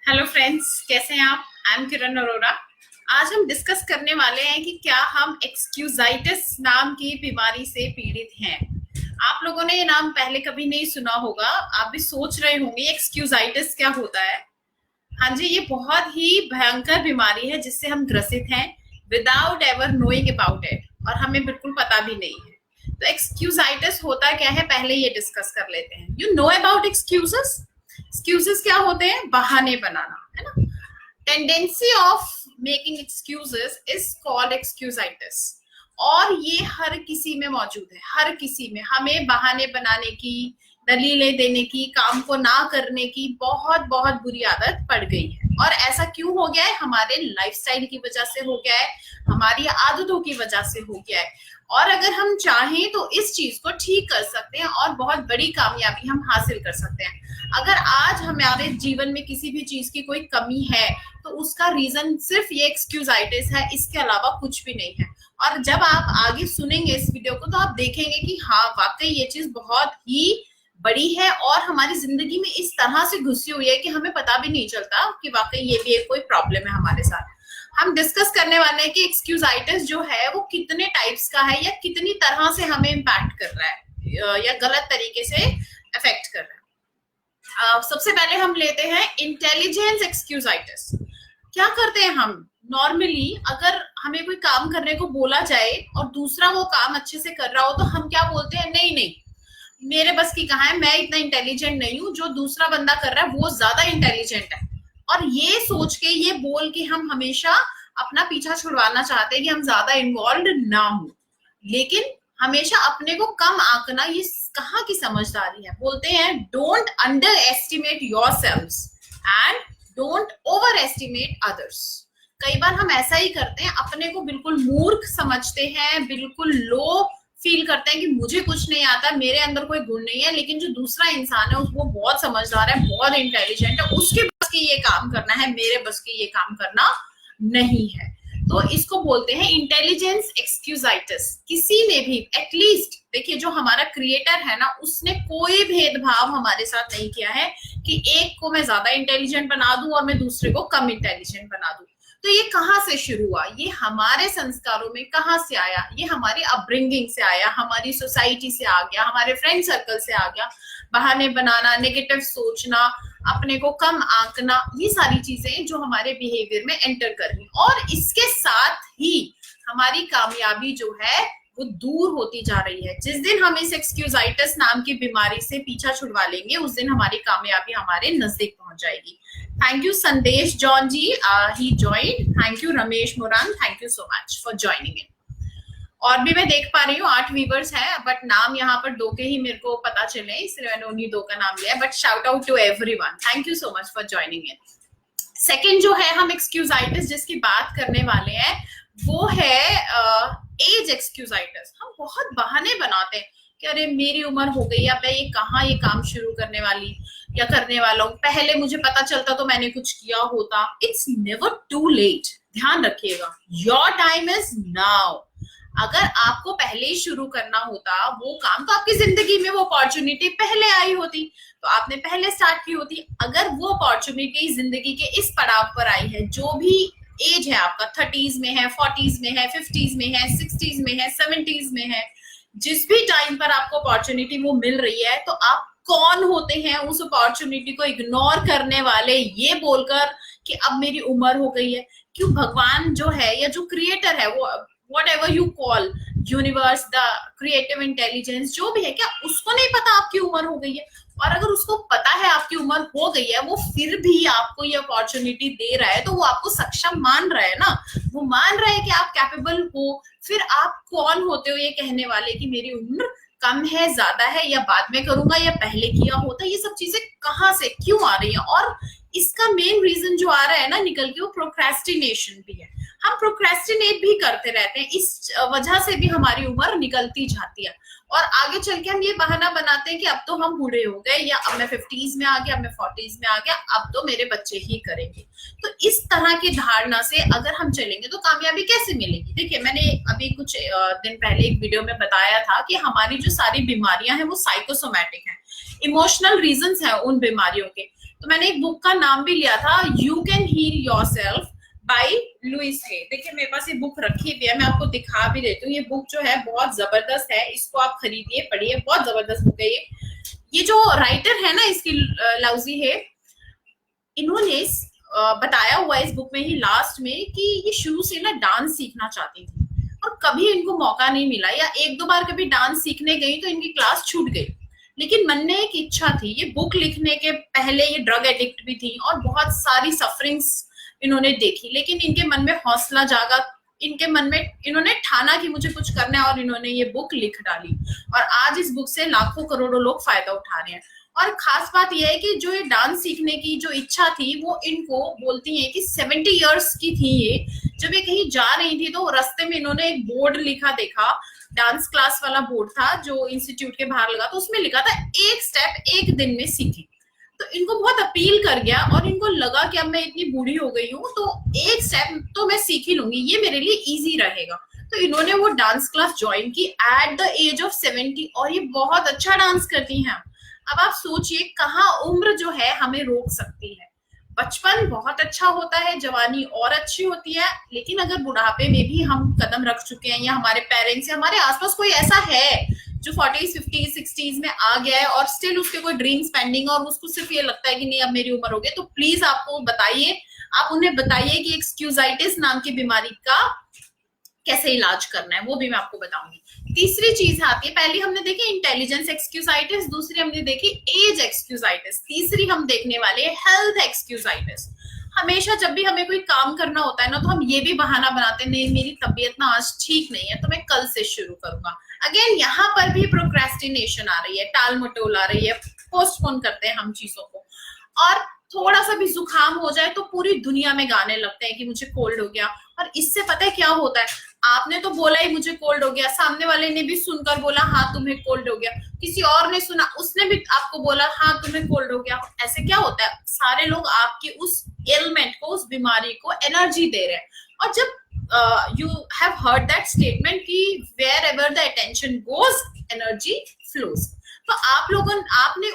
Hello friends, कैसे हैं आप? आई एम किरण अरोरा। आज हम डिस्कस करने वाले हैं कि क्या हम एक्सक्यूजाइटिस नाम की बीमारी से पीड़ित हैं। आप लोगों ने ये नाम पहले कभी नहीं सुना होगा। आप भी सोच रहे होंगे एक्सक्यूजाइटिस क्या होता है। हाँ जी, ये बहुत ही भयंकर बीमारी है जिससे हम ग्रसित हैं without ever knowing about it, और हमें बिल्कुल पता भी नहीं है। तो एक्सक्यूजाइटिस होता क्या है, पहले ये डिस्कस कर लेते हैं। You know about excuses? Excuses क्या होते हैं? बहाने बनाना, है ना। Tendency of making excuses is called excusitis. और ये हर किसी में मौजूद है, हर किसी में। हमें बहाने बनाने की, दलीलें देने की, काम को ना करने की बहुत बहुत बुरी आदत पड़ गई है। और ऐसा क्यों हो गया है? हमारे लाइफस्टाइल की वजह से हो गया है, हमारी आदतों की वजह से हो गया है। और अगर हम चाहें तो इस चीज को ठीक कर सकते हैं और बहुत बड़ी कामयाबी हम हासिल कर सकते हैं। अगर आज हमारे जीवन में किसी भी चीज की कोई कमी है तो उसका रीजन सिर्फ ये एक्सक्यूजाइटिस है, इसके अलावा कुछ भी नहीं है। और जब आप आगे सुनेंगे इस वीडियो को तो आप देखेंगे कि हाँ, वाकई ये चीज बहुत ही बड़ी है और हमारी जिंदगी में इस तरह से घुसी हुई है कि हमें पता भी नहीं चलता कि वाकई ये भी एक कोई प्रॉब्लम है हमारे साथ। हम डिस्कस करने वाले हैं कि एक्सक्यूजाइटिस जो है वो कितने टाइप्स का है या कितनी तरह से हमें इम्पैक्ट कर रहा है या गलत तरीके से अफेक्ट कर रहा है। सबसे पहले हम लेते हैं इंटेलिजेंस एक्सक्यूजाइटिस। क्या करते हैं हम नॉर्मली? अगर हमें कोई काम करने को बोला जाए और दूसरा वो काम अच्छे से कर रहा हो तो हम क्या बोलते हैं? नहीं नहीं, मेरे बस की कहाँ है, मैं इतना इंटेलिजेंट नहीं हूँ, जो दूसरा बंदा कर रहा है वो ज्यादा इंटेलिजेंट है। और ये सोच के, ये बोल के हम हमेशा अपना पीछा छुड़वाना चाहते हैं कि हम ज्यादा इन्वॉल्व ना हो। लेकिन हमेशा अपने को कम आंकना, ये कहाँ की समझदारी है। बोलते हैं don't under estimate your self and don't over estimate others. कई बार हम ऐसा ही करते हैं, अपने को बिल्कुल मूर्ख समझते हैं, बिल्कुल लो फील करते हैं कि मुझे कुछ नहीं आता, मेरे अंदर कोई गुण नहीं है। लेकिन जो दूसरा इंसान है वो बहुत समझदार है, बहुत इंटेलिजेंट है, उसके बस की ये काम करना है, मेरे बस की ये काम करना नहीं है। तो इसको बोलते हैं इंटेलिजेंस एक्सक्यूजाइटिस। किसी ने भी एटलीस्ट, देखिए, जो हमारा क्रिएटर है ना, उसने कोई भेदभाव हमारे साथ नहीं किया है कि एक को मैं ज्यादा इंटेलिजेंट बना दूं और मैं दूसरे को कम इंटेलिजेंट बना दूं। तो ये कहाँ से शुरू हुआ? ये हमारे संस्कारों में कहाँ से आया? ये हमारी अपब्रिंगिंग से आया, हमारी सोसाइटी से आ गया, हमारे फ्रेंड सर्कल से आ गया। बहाने बनाना, नेगेटिव सोचना, अपने को कम आंकना, ये सारी चीजें जो हमारे बिहेवियर में एंटर कर रही। और इसके साथ ही हमारी कामयाबी जो है वो दूर होती जा रही है। जिस दिन हम इस एक्सक्यूजाइटिस नाम की बीमारी से पीछा छुड़वा लेंगे, उस दिन हमारी कामयाबी हमारे नजदीक पहुंच जाएगी। Thank you Sandesh John ji, he joined. Thank you Ramesh Moran, thank you so much for joining in. और भी मैं देख पा रही हूँ 8 व्यूवर्स हैं, बट नाम यहाँ पर 2 के ही मेरे को पता चले, इसलिए मैंने उन्हीं 2 का नाम लिया है। But shout out to everyone, thank you so much for joining in. Second जो है, हम एक्सक्यूजाइटिस जिसकी बात करने वाले हैं वो है एज एक्सक्यूजाइटिस। हम बहुत बहाने बनाते हैं कि अरे मेरी उम्र हो गई, अब मैं ये कहाँ ये काम शुरू करने वाली या करने वाला हूँ, पहले मुझे पता चलता तो मैंने कुछ किया होता। It's never too late. ध्यान रखिएगा, योर टाइम इज नाउ। अगर आपको पहले ही शुरू करना होता वो काम, तो आपकी जिंदगी में वो अपॉर्चुनिटी पहले आई होती, तो आपने पहले स्टार्ट की होती। अगर वो अपॉर्चुनिटी जिंदगी के इस पड़ाव पर आई है, जो भी एज है आपका, 30s में है, 40s में है, 50s में है, 60s में है, 70s में है, जिस भी टाइम पर आपको अपॉर्चुनिटी वो मिल रही है, तो आप कौन होते हैं उस अपॉर्चुनिटी को इग्नोर करने वाले, ये बोलकर कि अब मेरी उम्र हो गई है। क्यों? भगवान जो है या जो क्रिएटर है, वो whatever you call universe, the creative intelligence, जो भी है, क्या उसको नहीं पता आपकी उम्र हो गई है? और अगर उसको पता है आपकी उम्र हो गई है, वो फिर भी आपको ये अपॉर्चुनिटी दे रहा है, तो वो आपको सक्षम मान रहा है ना। वो मान रहा है कि आप कैपेबल हो। फिर आप कौन होते हो ये कहने वाले कि मेरी उम्र कम है, ज्यादा है, या बाद में करूंगा, या पहले किया होता? ये सब चीजें कहाँ से क्यों आ रही हैं? और इसका मेन रीजन जो आ रहा है ना निकल के, वो प्रोक्रेस्टिनेशन भी है। हम प्रोक्रेस्टिनेट भी करते रहते हैं, इस वजह से भी हमारी उम्र निकलती जाती है। और आगे चल के हम ये बहाना बनाते हैं कि अब तो हम बूढ़े हो गए, या अब मैं 50s में आ गया, अब मैं 40s में आ गया, अब तो मेरे बच्चे ही करेंगे। तो इस तरह की धारणा से अगर हम चलेंगे तो कामयाबी कैसे मिलेगी? देखिए, मैंने अभी कुछ दिन पहले एक वीडियो में बताया था कि हमारी जो सारी बीमारियां हैं वो साइकोसोमैटिक हैं, इमोशनल रीजंस हैं उन बीमारियों के। तो मैंने एक बुक का नाम भी लिया था, you can heal yourself by Louise Hay. देखिए, मेरे पास ये बुक रखी हुई है, मैं आपको दिखा भी देती हूँ। ये बुक जो है बहुत जबरदस्त है, इसको आप खरीदिए, पढ़िए, बहुत जबरदस्त बुक है ये जो राइटर है ना इसकी, लाउजी है, इन्होंने बताया हुआ है इस बुक में ही लास्ट में कि ये शुरू से ना डांस सीखना चाहती थी और कभी इनको मौका नहीं मिला, या एक दो बार कभी डांस सीखने गई तो इनकी क्लास छूट गई। लेकिन मन में एक इच्छा थी। ये बुक लिखने के पहले ये ड्रग एडिक्ट भी थी और बहुत सारी सफरिंग्स इन्होंने देखी, लेकिन इनके मन में हौसला जागा, इनके मन में इन्होंने ठाना कि मुझे कुछ करना है, और इन्होंने ये बुक लिख डाली। और आज इस बुक से लाखों करोड़ों लोग फायदा उठा रहे हैं। और खास बात यह है कि जो ये डांस सीखने की जो इच्छा थी वो इनको बोलती है कि 70 इयर्स की थी ये, जब ये कहीं जा रही थी तो रास्ते में इन्होंने एक बोर्ड लिखा देखा, डांस क्लास वाला बोर्ड था जो इंस्टीट्यूट के बाहर लगा, तो उसमें लिखा था एक स्टेप एक दिन में सीखी। तो इनको बहुत अपील कर गया और इनको लगा कि अब मैं इतनी बूढ़ी हो गई हूँ तो एक स्टेप तो मैं सीख ही लूंगी, ये मेरे लिए इजी रहेगा। तो इन्होंने वो डांस क्लास ज्वाइन की एट द एज ऑफ 70 और ये बहुत अच्छा डांस करती हैं। अब आप सोचिए कहाँ उम्र जो है हमें रोक सकती है। बचपन बहुत अच्छा होता है, जवानी और अच्छी होती है, लेकिन अगर बुढ़ापे में भी हम कदम रख चुके हैं या हमारे पेरेंट्स या हमारे आसपास कोई ऐसा है जो 40s 50s 60s में आ गया है और स्टिल उसके कोई ड्रीम्स पेंडिंग और उसको सिर्फ ये लगता है कि नहीं अब मेरी उम्र हो गई, तो प्लीज आपको बताइए, आप उन्हें बताइए कि एक्सक्यूजाइटिस नाम की बीमारी का कैसे इलाज करना है, वो भी मैं आपको बताऊंगी। तीसरी चीज आती है, पहली हमने देखी इंटेलिजेंस एक्सक्यूजाइटिस, दूसरी हमने देखी एज एक्सक्यूजाइटिस, तीसरी हम देखने वाले हेल्थ एक्सक्यूजाइटिस। हमेशा जब भी हमें कोई काम करना होता है ना तो हम ये भी बहाना बनाते हैं, नहीं मेरी तबीयत ना आज ठीक नहीं है तो मैं कल से शुरू करूंगा। अगेन यहाँ पर भी प्रोक्रेस्टिनेशन आ रही है, टाल मटोल आ रही है, पोस्टपोन करते हैं हम चीजों को। और थोड़ा सा भी जुकाम हो जाए तो पूरी दुनिया में गाने लगते हैं कि मुझे कोल्ड हो गया। और इससे पता है क्या होता है, आपने तो बोला ही मुझे कोल्ड हो गया, सामने वाले ने भी सुनकर बोला हाँ तुम्हें कोल्ड हो गया, किसी और ने सुना उसने भी आपको बोला हाँ तुम्हें कोल्ड हो गया। ऐसे क्या होता है, सारे लोग आपकी उस एलिमेंट को, उस बीमारी को एनर्जी दे रहे हैं। और जब you have heard that statement कि wherever the attention goes energy flows, तो आप लोगों आपने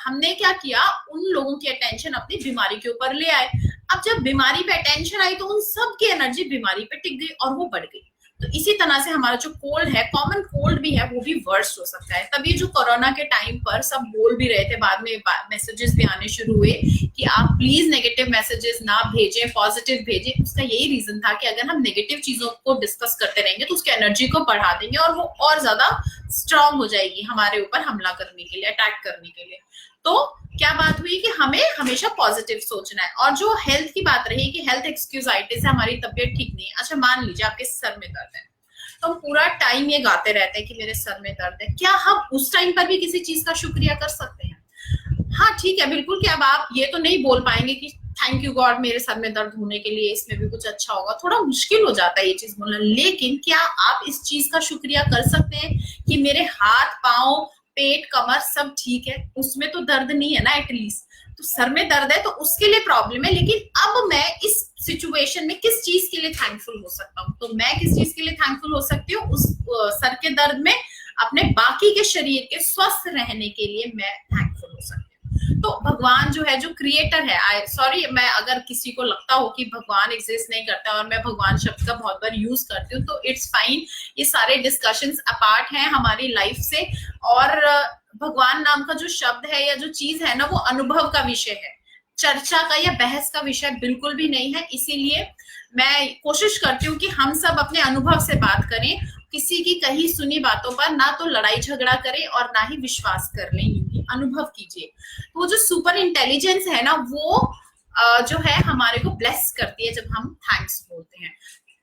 हमने क्या किया, उन लोगों की अटेंशन अपनी बीमारी के ऊपर ले आए। अब जब बीमारी पे अटेंशन आई तो उन सब की एनर्जी बीमारी पे टिक गई और वो बढ़ गई। तो इसी तरह से हमारा जो कोल्ड है, कॉमन कोल्ड भी है, वो भी वर्स्ट हो सकता है। तभी जो कोरोना के टाइम पर सब बोल भी रहे थे, बाद में मैसेजेस भी आने शुरू हुए कि आप प्लीज नेगेटिव मैसेजेस ना भेजें, पॉजिटिव भेजें। उसका यही रीजन था कि अगर हम नेगेटिव चीजों को डिस्कस करते रहेंगे तो उसकी एनर्जी को बढ़ा देंगे और वो और ज्यादा स्ट्रांग हो जाएगी हमारे ऊपर हमला करने के लिए, अटैक करने के लिए। तो क्या बात हुई कि हमें हमेशा पॉजिटिव सोचना है। और जो हेल्थ की बात रही कि हेल्थ एक्सक्यूजाइटिस है, हमारी तबियत ठीक नहीं है। अच्छा मान लीजिए आपके सर में दर्द है, तो हम पूरा टाइम ये गाते रहते हैं कि मेरे सर में दर्द है। क्या हम उस टाइम पर भी किसी चीज का शुक्रिया कर सकते हैं? हाँ ठीक है, बिल्कुल कि अब आप ये तो नहीं बोल पाएंगे कि थैंक यू गॉड मेरे सर में दर्द होने के लिए, इसमें भी कुछ अच्छा होगा, थोड़ा मुश्किल हो जाता है ये चीज बोलना। लेकिन क्या आप इस चीज का शुक्रिया कर सकते हैं कि मेरे हाथ पांव पेट कमर सब ठीक है, उसमें तो दर्द नहीं है ना एटलीस्ट। तो सर में दर्द है तो उसके लिए प्रॉब्लम है, लेकिन अब मैं इस सिचुएशन में किस चीज के लिए थैंकफुल हो सकता हूँ? तो मैं किस चीज के लिए थैंकफुल हो सकती हूँ? उस सर के दर्द में अपने बाकी के शरीर के स्वस्थ रहने के लिए मैं थैंकफुल हो सकती हूँ। तो भगवान जो है, जो क्रिएटर है, सॉरी मैं अगर किसी को लगता हो कि भगवान एग्जिस्ट नहीं करता और मैं भगवान शब्द का बहुत बार यूज करती हूँ तो इट्स फाइन, ये सारे डिस्कशंस अपार्ट हैं हमारी लाइफ से। और भगवान नाम का जो शब्द है या जो चीज है ना, वो अनुभव का विषय है, चर्चा का या बहस का विषय बिल्कुल भी नहीं है। इसीलिए मैं कोशिश करती हूँ कि हम सब अपने अनुभव से बात करें, किसी की कही सुनी बातों पर ना तो लड़ाई झगड़ा करें और ना ही विश्वास कर लें, अनुभव कीजिए। तो वो जो सुपर इंटेलिजेंस है ना, वो जो है हमारे को ब्लेस करती है जब हम थैंक्स बोलते हैं।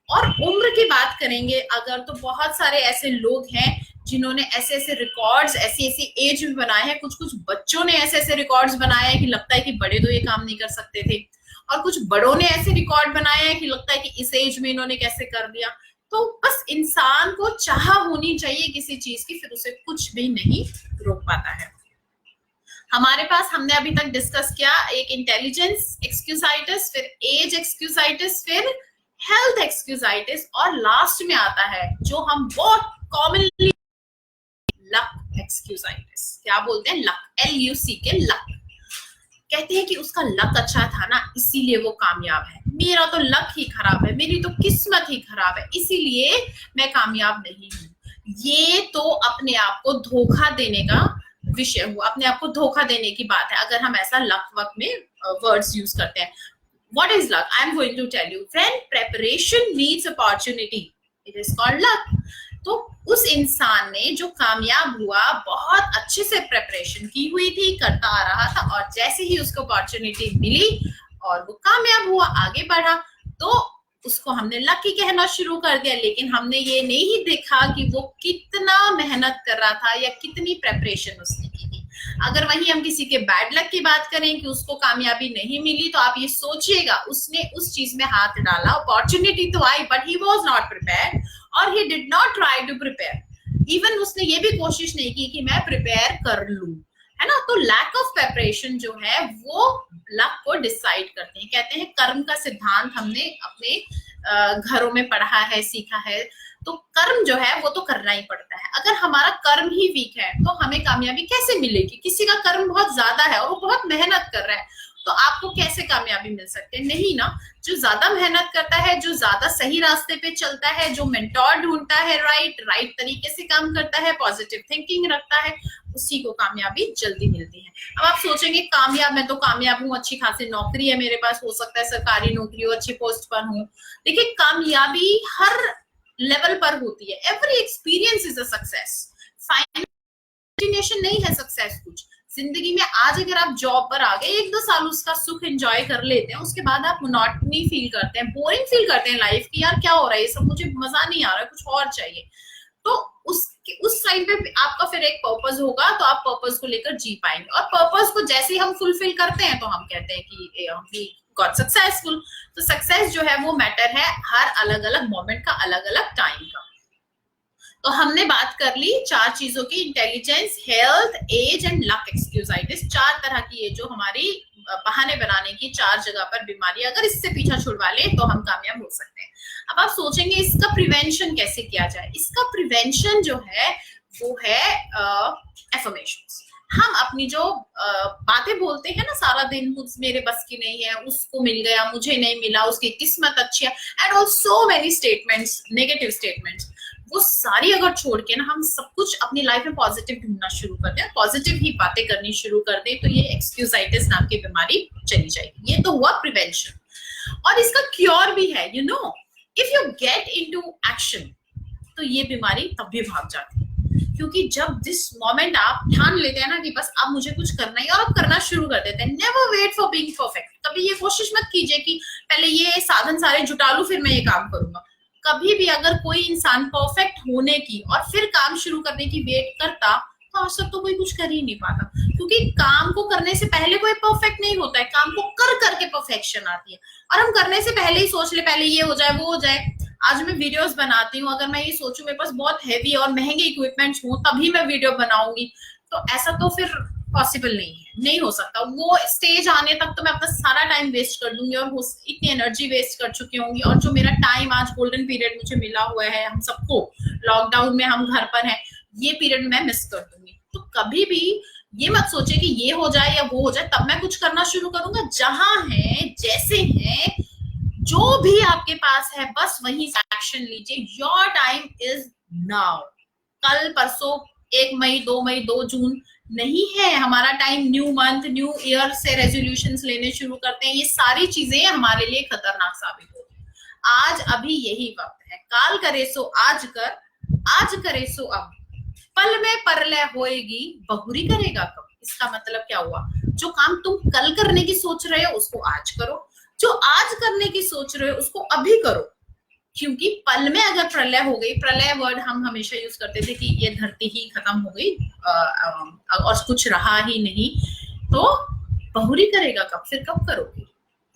और उम्र की बात करेंगे अगर, तो बहुत सारे ऐसे लोग हैं जिन्होंने ऐसे ऐसे रिकॉर्ड्स, ऐसी ऐसी एज में बनाए हैं। कुछ कुछ बच्चों ने ऐसे ऐसे रिकॉर्ड्स बनाए हैं कि लगता है कि बड़े तो ये काम नहीं कर सकते थे, और कुछ बड़ों ने ऐसे रिकॉर्ड बनाए हैं कि लगता है कि इस एज में इन्होंने कैसे कर दिया। तो बस इंसान को चाह होनी चाहिए किसी चीज की, फिर उसे कुछ भी नहीं रोक पाता है। हमारे पास हमने अभी तक डिस्कस किया एक इंटेलिजेंस एक्सक्यूजाइटिस, फिर एज एक्सक्यूजाइटिस, फिर हेल्थ एक्सक्यूजाइटिस, और लास्ट में आता है जो हम बहुत कॉमनली लक एक्सक्यूजाइटिस। क्या बोलते हैं? लक, LUC के लक। कहते हैं कि उसका लक अच्छा था ना इसीलिए वो कामयाब है, मेरा तो लक ही खराब है, मेरी तो किस्मत ही खराब है, इसीलिए मैं कामयाब नहीं हूं। ये तो अपने आप को धोखा देने का विषय हुआ, अपने आप को धोखा देने की बात है अगर हम ऐसा लक वक में वर्ड्स यूज करते हैं। What is luck? I am going to tell you. When preparation meets opportunity, it is called luck. तो उस इंसान ने जो कामयाब हुआ, बहुत अच्छे से प्रेपरेशन की हुई थी, करता आ रहा था, और जैसे ही उसको अपॉर्चुनिटी मिली और वो कामयाब हुआ, आगे बढ़ा, तो उसको हमने लकी कहना शुरू कर दिया। लेकिन हमने ये नहीं देखा कि वो कितना मेहनत कर रहा था या कितनी प्रेपरेशन उसने की थी। अगर वहीं हम किसी के बैड लक की बात करें कि उसको कामयाबी नहीं मिली, तो आप ये सोचिएगा उसने उस चीज में हाथ डाला, अपॉर्चुनिटी तो आई, but he was not prepared और he did not try to prepare. Even उसने ये भी कोशिश नहीं की कि मैं प्रिपेयर कर लूं, है ना। तो लैक ऑफ प्रिपरेशन जो है वो लक को डिसाइड करते हैं। कहते हैं कर्म का सिद्धांत हमने अपने घरों में पढ़ा है, सीखा है। तो कर्म जो है वो तो करना ही पड़ता है। अगर हमारा कर्म ही वीक है तो हमें कामयाबी कैसे मिलेगी? किसी का कर्म बहुत ज्यादा है और वो बहुत मेहनत कर रहा है, तो आपको कैसे कामयाबी मिल सकती है? नहीं ना। जो ज्यादा मेहनत करता है, जो ज्यादा सही रास्ते पे चलता है, जो मेंटोर ढूंढता है, राइट तरीके से काम करता है, पॉजिटिव थिंकिंग रखता है, उसी को कामयाबी जल्दी मिलती है। अब आप सोचेंगे कामयाब, मैं तो कामयाब हूँ, अच्छी खासी नौकरी है मेरे पास, हो सकता है सरकारी नौकरी हो, अच्छी पोस्ट पर हूँ। देखिए कामयाबी हर लेवल पर होती है। Every experience is a success. Final destination नहीं है सक्सेस कुछ। जिंदगी में आज अगर आप जॉब पर आ गए, 1-2 साल उसका सुख एंजॉय कर लेते हैं, उसके बाद आप मोनोटनी फील करते हैं, बोरिंग फील करते हैं लाइफ की, यार क्या हो रहा है ये सब, मुझे मजा नहीं आ रहा है, कुछ और चाहिए। तो उस टाइम पे आपका फिर एक पर्पस होगा, तो आप पर्पस को लेकर जी पाएंगे। और पर्पस को जैसे ही हम फुलफिल करते हैं तो हम कहते हैं कि गॉट सक्सेसफुल। तो सक्सेस जो है वो मैटर है हर अलग अलग मोमेंट का, अलग अलग टाइम का। तो हमने बात कर ली 4 चीजों की, intelligence, health, age and luck excusitis. 4 तरह की ये जो हमारी बहाने बनाने की 4 जगह पर बीमारी, अगर इससे पीछा छुड़वा ले तो हम कामयाब हो सकते हैं। अब आप सोचेंगे इसका प्रिवेंशन कैसे किया जाए? इसका प्रिवेंशन जो है वो है एफर्मेशंस। हम अपनी जो बातें बोलते हैं ना सारा दिन, कुछ मेरे बस की नहीं है, उसको मिल गया, मुझे नहीं मिला, उसकी किस्मत अच्छी है, and all so many statements, negative statements, वो सारी अगर छोड़ के ना हम सब कुछ अपनी लाइफ में पॉजिटिव ढूंढना शुरू कर दें, पॉजिटिव ही बातें करनी शुरू कर दें, तो ये एक्सक्यूजाइटिस नाम की बीमारी चली जाएगी। ये तो हुआ प्रिवेंशन। और इसका क्योर भी है, you know, if you get into action, तो ये बीमारी तब भी भाग जाती है। क्योंकि जब जिस मोमेंट आप ठान लेते हैं ना कि बस अब मुझे कुछ करना ही, और आप करना शुरू कर देते हैं। Never wait for being perfect. कभी ये कोशिश मत कीजिए कि पहले ये साधन सारे जुटा लूं फिर मैं ये काम करूंगा। कभी भी अगर कोई इंसान परफेक्ट होने की और फिर काम शुरू करने की वेट करता, तो आज तक तो कोई कुछ कर ही नहीं पाता। क्योंकि काम को करने से पहले कोई परफेक्ट नहीं होता है, काम को कर करके परफेक्शन आती है। और हम करने से पहले ही सोच ले पहले ये हो जाए वो हो जाए। आज मैं वीडियोस बनाती हूँ, अगर मैं ये सोचूं मेरे पास बहुत हैवी और महंगे इक्विपमेंट्स हो तभी मैं वीडियो बनाऊंगी, तो ऐसा तो फिर पॉसिबल नहीं है, नहीं हो सकता। वो स्टेज आने तक तो मैं अपना सारा टाइम वेस्ट कर दूंगी और इतनी एनर्जी वेस्ट कर चुकी होंगी। और जो मेरा टाइम आज गोल्डन पीरियड मुझे मिला हुआ है, हम सबको लॉकडाउन में हम घर पर हैं, ये पीरियड मैं मिस कर दूंगी। तो कभी भी ये मत सोचे कि ये हो जाए या वो हो जाए तब मैं कुछ करना शुरू करूंगा। जहां है, जैसे है, जो भी आपके पास है, बस वहीं एक्शन लीजिए। Your time is now. कल परसों 1 मई 2 मई 2 जून नहीं है हमारा time. New month, new year से रेजोल्यूशंस लेने शुरू करते हैं, ये सारी चीजें हमारे लिए खतरनाक साबित होती है। आज अभी यही वक्त है। काल करे सो आज कर, आज करे सो अब, पल में परलय होएगी, बहुरी करेगा कब। इसका मतलब क्या हुआ? जो काम तुम कल करने की सोच रहे हो उसको आज करो, जो आज करने की सोच रहे हो उसको अभी करो। क्योंकि पल में अगर प्रलय हो गई, प्रलय वर्ड हम हमेशा यूज करते थे कि ये धरती ही खत्म हो गई और कुछ रहा ही नहीं, तो बहुरी करेगा कब, फिर कब करोगे?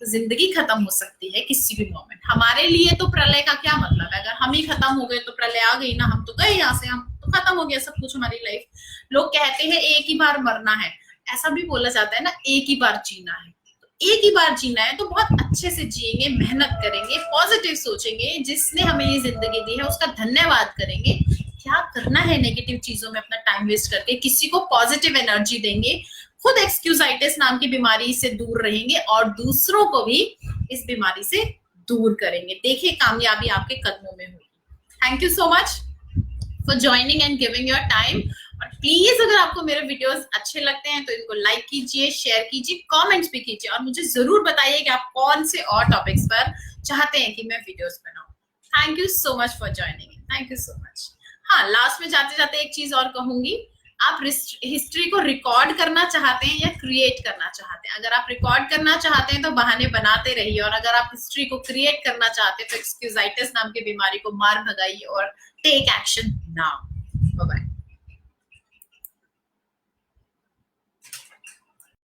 तो जिंदगी खत्म हो सकती है किसी भी मोमेंट। हमारे लिए तो प्रलय का क्या मतलब है, अगर हम ही खत्म हो गए तो प्रलय आ गई ना, हम तो गए यहाँ से, हम तो खत्म हो गया सब कुछ हमारी लाइफ। लोग कहते हैं एक ही बार मरना है, ऐसा भी बोला जाता है ना, एक ही बार जीना है। तो एक ही बार जीना है तो बहुत अच्छे से जिएंगे, मेहनत करेंगे, पॉजिटिव सोचेंगे, जिसने हमें ये जिंदगी दी है उसका धन्यवाद करेंगे। क्या करना है नेगेटिव चीजों में अपना टाइम वेस्ट करके, किसी को पॉजिटिव एनर्जी देंगे, खुद एक्सक्यूजाइटिस नाम की बीमारी से दूर रहेंगे और दूसरों को भी इस बीमारी से दूर करेंगे। देखिए कामयाबी आपके कदमों में होगी। Thank you so much for joining and giving your time. और प्लीज अगर आपको मेरे वीडियोस अच्छे लगते हैं तो इनको लाइक कीजिए, शेयर कीजिए, कमेंट्स भी कीजिए और मुझे जरूर बताइए कि आप कौन से और टॉपिक्स पर चाहते हैं कि मैं वीडियोस बनाऊं। Thank you so much for joining, thank you so much. हाँ, लास्ट में जाते जाते एक चीज और कहूंगी, आप हिस्ट्री को रिकॉर्ड करना चाहते हैं या क्रिएट करना चाहते हैं? अगर आप रिकॉर्ड करना चाहते हैं तो बहाने बनाते रहिए, और अगर आप हिस्ट्री को क्रिएट करना चाहते हैं तो एक्सक्यूजाइटिस नाम की बीमारी को मार भगाइए और take action now. Bye bye.